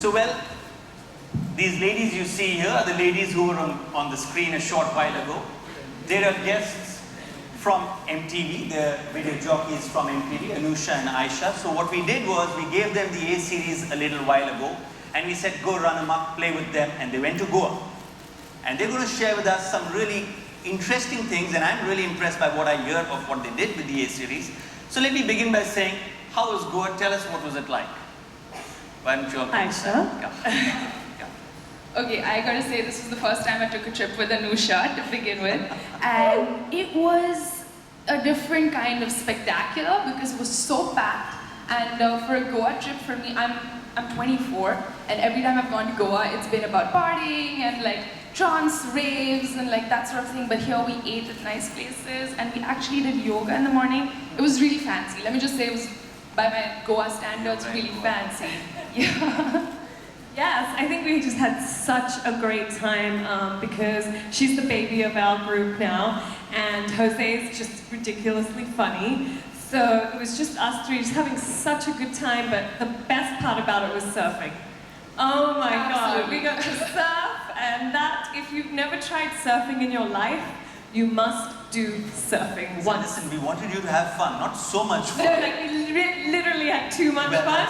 So well, these ladies you see here are the ladies who were on the screen a short while ago. They are guests from MTV, the video jockeys from MTV, Anusha and Ayesha. So what we did was we gave them the A series a little while ago and we said go run amok, play with them, and they went to Goa. And they're going to share with us some really interesting things, and I'm really impressed by what I hear of what they did with the A series. So let me begin by saying, how was Goa? Tell us, what was it like? Why don't you all come? Ayesha? Okay, I gotta say this was the first time I took a trip with Anusha to begin with, and it was a different kind of spectacular because it was so packed. And for a Goa trip for me, I'm 24, and every time I've gone to Goa, it's been about partying and like trance raves and like that sort of thing. But here we ate at nice places, and we actually did yoga in the morning. It was really fancy. Let me just say, it was by my Goa standards really fancy. Yeah. Yes, I think we just had such a great time because she's the baby of our group now, and Jose is just ridiculously funny. So it was just us three just having such a good time, but the best part about it was surfing. Oh my God, we got to surf, and that, if you've never tried surfing in your life, you must do surfing once. Listen, we wanted you to have fun, not so much fun. No, like we literally had too much fun.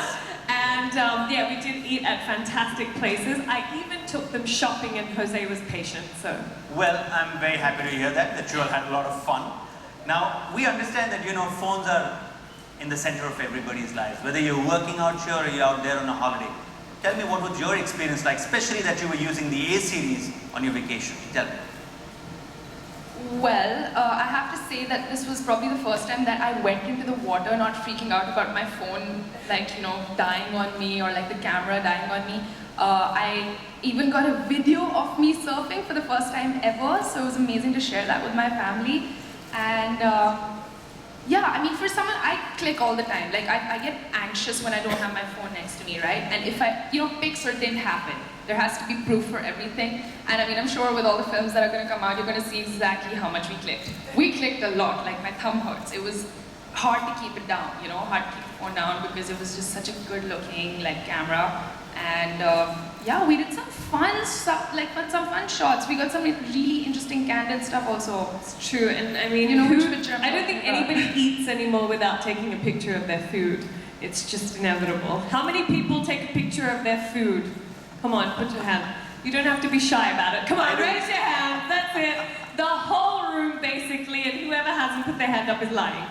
And yeah, we did eat at fantastic places. I even took them shopping and Jose was patient, so. Well, I'm very happy to hear that you all had a lot of fun. Now, we understand that, phones are in the center of everybody's lives, whether you're working out here or you're out there on a holiday. Tell me, what was your experience like, especially that you were using the A series on your vacation? Tell me. Well, I have to say that this was probably the first time that I went into the water not freaking out about my phone, like, dying on me, or like the camera dying on me. I even got a video of me surfing for the first time ever, so it was amazing to share that with my family. And yeah, I mean, for someone, I click all the time. Like, I get anxious when I don't have my phone next to me, right? And if I, pics or didn't happen. There has to be proof for everything. And I mean, I'm sure with all the films that are going to come out, you're going to see exactly how much we clicked. We clicked a lot, like my thumb hurts. It was hard to keep it down, hard to keep the phone down because it was just such a good looking camera. And yeah, we did some fun stuff, some fun shots. We got some really interesting candid stuff also. It's true, and I mean, I don't think anybody eats anymore without taking a picture of their food. It's just inevitable. How many people take a picture of their food? Come on, put your hand. You don't have to be shy about it. Come on, raise your hand. That's it. The whole room, basically, and whoever hasn't put their hand up is lying.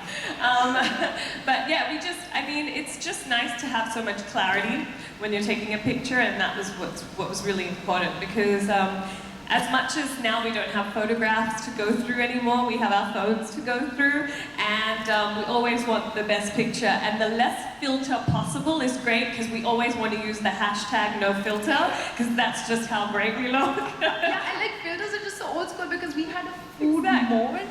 But yeah, it's just nice to have so much clarity when you're taking a picture, and that was what was really important, because as much as now we don't have photographs to go through anymore, we have our phones to go through, and we always want the best picture, and the less filter possible is great, because we always want to use the hashtag #NoFilter, because that's just how great we look. Yeah, and like filters are just so old school, because we had a food mode.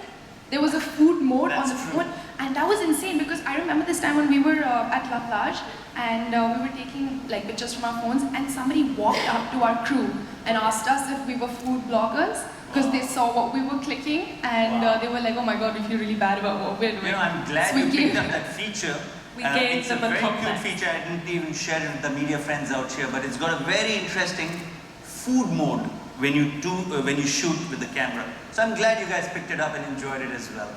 There was a food mode on the phone, and that was insane, because I remember this time when we were at La Plage, and we were taking pictures from our phones, and somebody walked up to our crew and asked us if we were food bloggers, because they saw what we were clicking, and they were like, oh my God, we feel really bad about what we're doing. I'm glad you picked up that feature. We gave them a compliment. It's a very cute feature. I didn't even share it with the media friends out here, but it's got a very interesting food mode when you shoot with the camera. So I'm glad you guys picked it up and enjoyed it as well.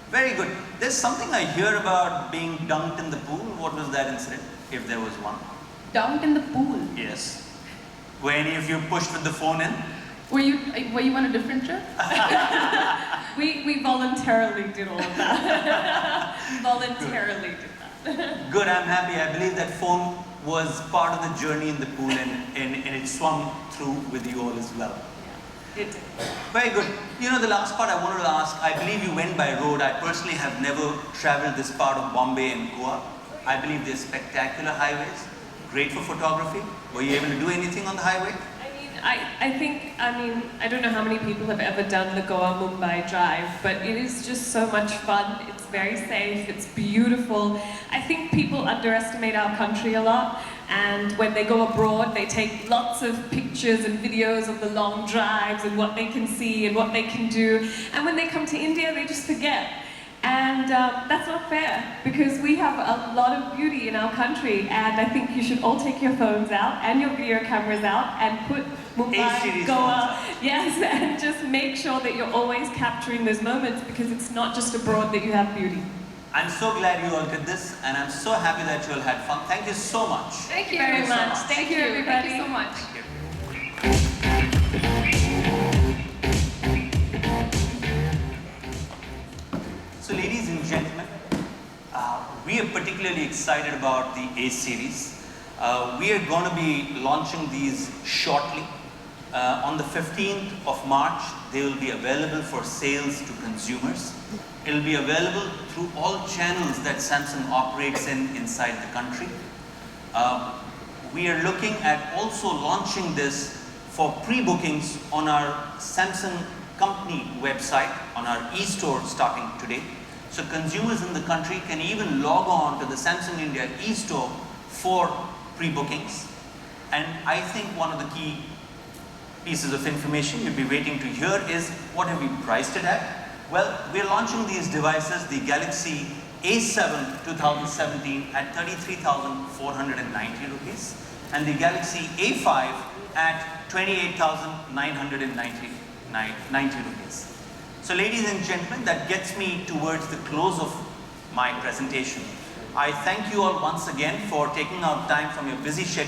Very good. There's something I hear about being dunked in the pool. What was that incident, if there was one? Dunked in the pool? Yes. Were any of you pushed with the phone in? Were you on a different trip? we voluntarily did all of that. Voluntarily did that. Good, I'm happy. I believe that phone was part of the journey in the pool, and it swung through with you all as well. Yeah, it did. Very good. The last part I wanted to ask, I believe you went by road. I personally have never traveled this part of Bombay and Goa. I believe they're spectacular highways, great for photography. Were you able to do anything on the highway? I don't know how many people have ever done the Goa-Mumbai drive, but it is just so much fun. It's very safe, it's beautiful. I think people underestimate our country a lot, and when they go abroad, they take lots of pictures and videos of the long drives and what they can see and what they can do. And when they come to India, they just forget. And And that's not fair, because we have a lot of beauty in our country, and I think you should all take your phones out and your video cameras out and put Mumbai, A-series Goa, phones out. yes, and just make sure that you're always capturing those moments, because it's not just abroad that you have beauty. I'm so glad you all did this, and I'm so happy that you all had fun. Thank you so much. Thank you Very so much. much. Thank you, everybody. Thank you so much. So ladies and gentlemen, we are particularly excited about the A series. We are going to be launching these shortly. On the 15th of March, they will be available for sales to consumers. It will be available through all channels that Samsung operates inside the country. We are looking at also launching this for pre-bookings on our Samsung company website, on our e-store starting today. So consumers in the country can even log on to the Samsung India e-store for pre-bookings. And I think one of the key pieces of information you'll be waiting to hear is, what have we priced it at? Well, we're launching these devices, the Galaxy A7 2017 at 33,490 rupees and the Galaxy A5 at 28,990 rupees. So ladies and gentlemen, that gets me towards the close of my presentation. I thank you all once again for taking out time from your busy schedule